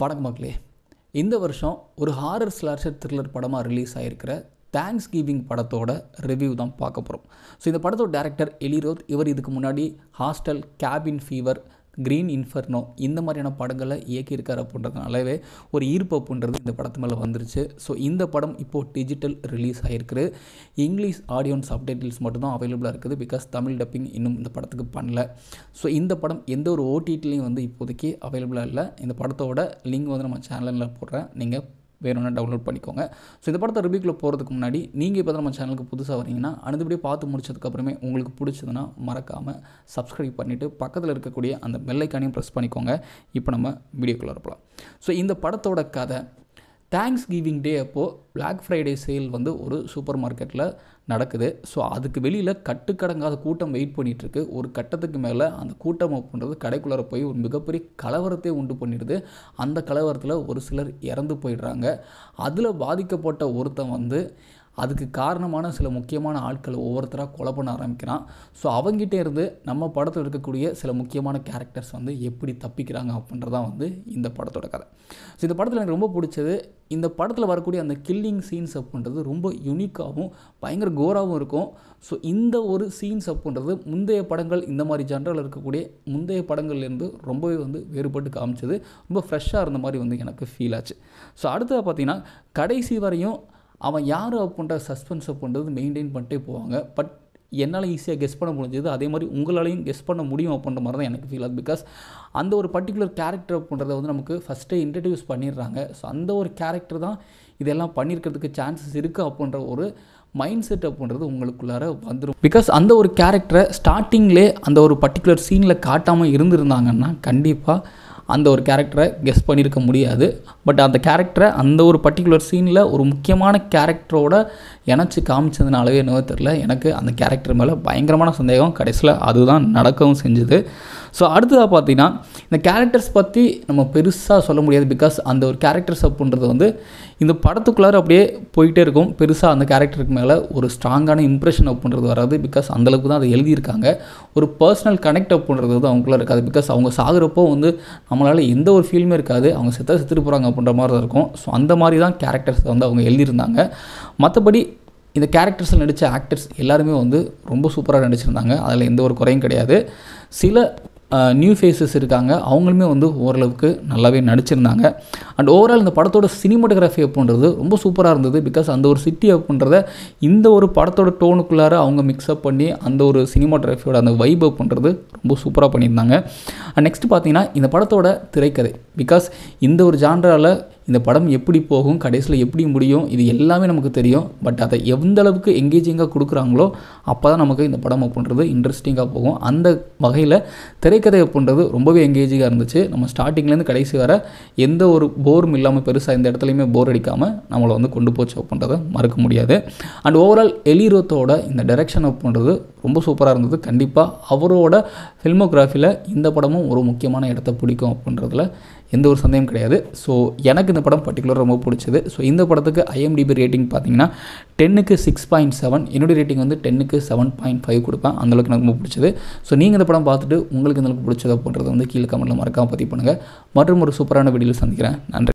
வணக்கம் மக்களே. இந்த வருஷம் ஒரு ஹாரர் ஸ்லாஷர் த்ரில்லர் படமாக ரிலீஸ் ஆகிருக்கிற தேங்க்ஸ் கிவிங் படத்தோட ரிவ்யூ தான் பார்க்க போகிறோம். ஸோ இந்த படத்தோட டேரக்டர் எலி ரோத். இவர் இதுக்கு முன்னாடி hostel, cabin fever, green inferno இந்த மாதிரியான படங்களை இயக்கியிருக்காரு அப்படின்றதுனாலவே ஒரு ஈர்ப்பு அப்படின்றது இந்த படத்து மேலே வந்துருச்சு. ஸோ இந்த படம் இப்போது டிஜிட்டல் ரிலீஸ் ஆகிருக்குது. இங்கிலீஷ் ஆடியோ சப்டைட்டில்ஸ் மட்டும்தான் அவைலபிளாக இருக்குது. பிகாஸ் தமிழ் டப்பிங் இன்னும் இந்த படத்துக்கு பண்ணல. ஸோ இந்த படம் எந்த ஒரு ஓடிடிலையும் வந்து இப்போதைக்கு அவைலபிளாக இல்லை. இந்த படத்தோட லிங்க் வந்து நம்ம சேனலில் போடுறேன், நீங்கள் வேணும்னா டவுன்லோட் பண்ணிக்கோங்க. ஸோ இந்த படத்தை ரிவ்யூக்குள்ளே போகிறதுக்கு முன்னாடி நீங்கள் இப்போ தான் நம்ம சேனலுக்கு புதுசாக வரீங்கன்னா அடுத்தபடியே பார்த்து முடிச்சதுக்கப்புறமே உங்களுக்கு பிடிச்சதுன்னா மறக்காமல் சப்ஸ்கிரைப் பண்ணிவிட்டு பக்கத்தில் இருக்கக்கூடிய அந்த பெல் ஐக்கானையும் ப்ரெஸ் பண்ணிக்கோங்க. இப்போ நம்ம வீடியோக்குள்ளே இருப்பலாம். ஸோ இந்த படத்தோட கதை, தேங்க்ஸ் கிவிங் டே அப்போது பிளாக் ஃப்ரைடே சேல் வந்து ஒரு சூப்பர் மார்க்கெட்டில் நடக்குது. ஸோ அதுக்கு வெளியில் கட்டுக்கடங்காத கூட்டம் வெயிட் பண்ணிகிட்ருக்கு. ஒரு கட்டத்துக்கு மேலே அந்த கூட்டம் அப்படின்றது கடைக்குள்ளார போய் ஒரு மிகப்பெரிய கலவரத்தை உண்டு பண்ணிடுது. அந்த கலவரத்தில் ஒரு சிலர் இறந்து போயிடுறாங்க. அதில் பாதிக்கப்பட்ட ஒருத்தன் வந்து அதுக்கு காரணமான சில முக்கியமான ஆட்களை ஒவ்வொருத்தராக கொலை பண்ண ஆரம்பிக்கிறான். ஸோ அவங்ககிட்ட இருந்து நம்ம படத்தில் இருக்கக்கூடிய சில முக்கியமான கேரக்டர்ஸ் வந்து எப்படி தப்பிக்கிறாங்க அப்படின்றதான் வந்து இந்த படத்தோட கதை. ஸோ இந்த படத்தில் எனக்கு ரொம்ப பிடிச்சது, இந்த படத்தில் வரக்கூடிய அந்த கில்லிங் சீன்ஸ் அப்படின்றது ரொம்ப யூனிக்காகவும் பயங்கர கோராகவும் இருக்கும். ஸோ இந்த ஒரு சீன்ஸ் அப்படின்றது முந்தைய படங்கள், இந்த மாதிரி ஜென்ரல் இருக்கக்கூடிய முந்தைய படங்கள்லேருந்து ரொம்பவே வந்து வேறுபட்டு காமிச்சது. ரொம்ப ஃப்ரெஷ்ஷாக இருந்த மாதிரி வந்து எனக்கு ஃபீல் ஆச்சு. ஸோ அடுத்தது பார்த்திங்கன்னா கடைசி வரையும் அவன் யார் அப்படின்ற சஸ்பென்ஸ் அப்படின்றது மெயின்டைன் பண்ணிட்டே போவாங்க. பட் என்னால் ஈஸியாக கெஸ் பண்ண முடிஞ்சது, அதே மாதிரி உங்களாலையும் கெஸ் பண்ண முடியும் அப்படின்ற மாதிரி தான் எனக்கு ஃபீல் ஆகுது. பிகாஸ் அந்த ஒரு பர்டிகுலர் கேரக்டர் அப்படின்றத வந்து நமக்கு ஃபஸ்ட்டே இன்ட்ரடியூஸ் பண்ணிடுறாங்க. ஸோ அந்த ஒரு கேரக்டர் தான் இதெல்லாம் பண்ணியிருக்கிறதுக்கு சான்சஸ் இருக்குது அப்படின்ற ஒரு மைண்ட் செட் அப்படின்றது உங்களுக்குள்ளார வந்துடும். பிகாஸ் அந்த ஒரு கேரக்டரை ஸ்டார்டிங்லே அந்த ஒரு பர்டிகுலர் சீனில் காட்டாமல் இருந்திருந்தாங்கன்னா கண்டிப்பாக அந்த ஒரு கேரக்டரை கெஸ் பண்ணியிருக்க முடியாது. பட் அந்த கேரக்டரை அந்த ஒரு பர்டிகுலர் சீனில் ஒரு முக்கியமான கேரக்டரோட இணைச்சி காமிச்சதுனாலவே என்னவோ தெரில, எனக்கு அந்த கேரக்டர் மேலே பயங்கரமான சந்தேகம். கடைசியில் அதுதான் நடக்கவும் செஞ்சுது. ஸோ அடுத்ததாக பார்த்தீங்கன்னா இந்த கேரக்டர்ஸ் பற்றி நம்ம பெருசாக சொல்ல முடியாது. பிகாஸ் அந்த ஒரு கேரக்டர்ஸ் அப்படின்றது வந்து இந்த படத்துக்குள்ளார அப்படியே போயிட்டே இருக்கும். பெருசாக அந்த கேரக்டருக்கு மேலே ஒரு ஸ்ட்ராங்கான இம்ப்ரெஷன் அப்படின்றது வராது. பிகாஸ் அந்தளவுக்கு தான் அதை எழுதியிருக்காங்க. ஒரு பர்சனல் கனெக்ட் அப்படின்றது வந்து அவங்களுக்குள்ள இருக்காது. பிகாஸ் அவங்க சாகுறப்போ வந்து நம்மளால் எந்த ஒரு ஃபீலுமே இருக்காது. அவங்க செத்துட்டு போகிறாங்க அப்படின்ற மாதிரி தான் இருக்கும். ஸோ அந்த மாதிரி தான் கேரக்டர்ஸ் வந்து அவங்க எழுதியிருந்தாங்க. மற்றபடி இந்த கேரக்டர்ஸில் நடித்த ஆக்டர்ஸ் எல்லாருமே வந்து ரொம்ப சூப்பராக நடிச்சிருந்தாங்க. அதில் எந்த ஒரு குறையும் கிடையாது. சில நியூ ஃபேஸஸ் இருக்காங்க, அவங்களுமே வந்து ஓரளவுக்கு நல்லாவே நடிச்சிருந்தாங்க. அண்ட் ஓவரால் இந்த படத்தோட சினிமாட்டோகிராஃபி அப்படின்றது ரொம்ப சூப்பராக இருந்தது. பிகாஸ் அந்த ஒரு சிட்டி அப்படின்றத இந்த ஒரு படத்தோட டோனுக்குள்ளார அவங்க மிக்ஸ்அப் பண்ணி அந்த ஒரு சினிமாட்டோகிராஃபியோட அந்த வைப் அப்படின்றது ரொம்ப சூப்பராக பண்ணியிருந்தாங்க. அண்ட் நெக்ஸ்ட் பார்த்தீங்கன்னா இந்த படத்தோட திரைக்கதை. பிகாஸ் இந்த ஒரு ஜான்ராவில் இந்த படம் எப்படி போகும், கடைசியில் எப்படி முடியும், இது எல்லாமே நமக்கு தெரியும். பட் அதை எந்த அளவுக்கு எங்கேஜிங்காக கொடுக்குறாங்களோ அப்போ தான் நமக்கு இந்த படம் அப்படின்றது இன்ட்ரெஸ்டிங்காக போகும். அந்த வகையில் திரைக்கதை அப்படின்றது ரொம்பவே எங்கேஜிங்காக இருந்துச்சு. நம்ம ஸ்டார்டிங்லேருந்து கடைசி வர எந்த ஒரு போரும் இல்லாமல், பெருசாக இந்த இடத்துலையுமே போர் அடிக்காமல் நம்மளை வந்து கொண்டு போச்சு அப்படின்றத மறக்க முடியாது. அண்ட் ஓவரால் எலி ரோத்தோட இந்த டைரக்ஷன் அப்படின்றது ரொம்ப சூப்பராக இருந்தது. கண்டிப்பாக அவரோட ஃபில்மோகிராஃபியில் இந்த படமும் ஒரு முக்கியமான இடத்த பிடிக்கும் அப்படின்றதுல எந்த ஒரு சந்தேகம் கிடையாது. ஸோ எனக்கு இந்த படம் பர்டிகுலராக ரொம்ப பிடிச்சது. ஸோ இந்த படத்துக்கு IMDb ரேட்டிங் பார்த்தீங்கன்னா 10க்கு 6.7, என்னுடைய ரேட்டிங் வந்து 10க்கு 7.5 கொடுப்பேன். அந்தளவுக்கு எனக்கு ரொம்ப பிடிச்சது. ஸோ நீங்கள் இந்த படம் பார்த்துட்டு உங்களுக்கு இந்த அளவுக்கு பிடிச்சது அப்படின்றத வந்து கீழே கமெண்ட்டில் மறக்காமல் பதிவு பண்ணுங்கள். மற்றும் ஒரு சூப்பரான வீடியோவில் சந்திக்கிறேன். நன்றி.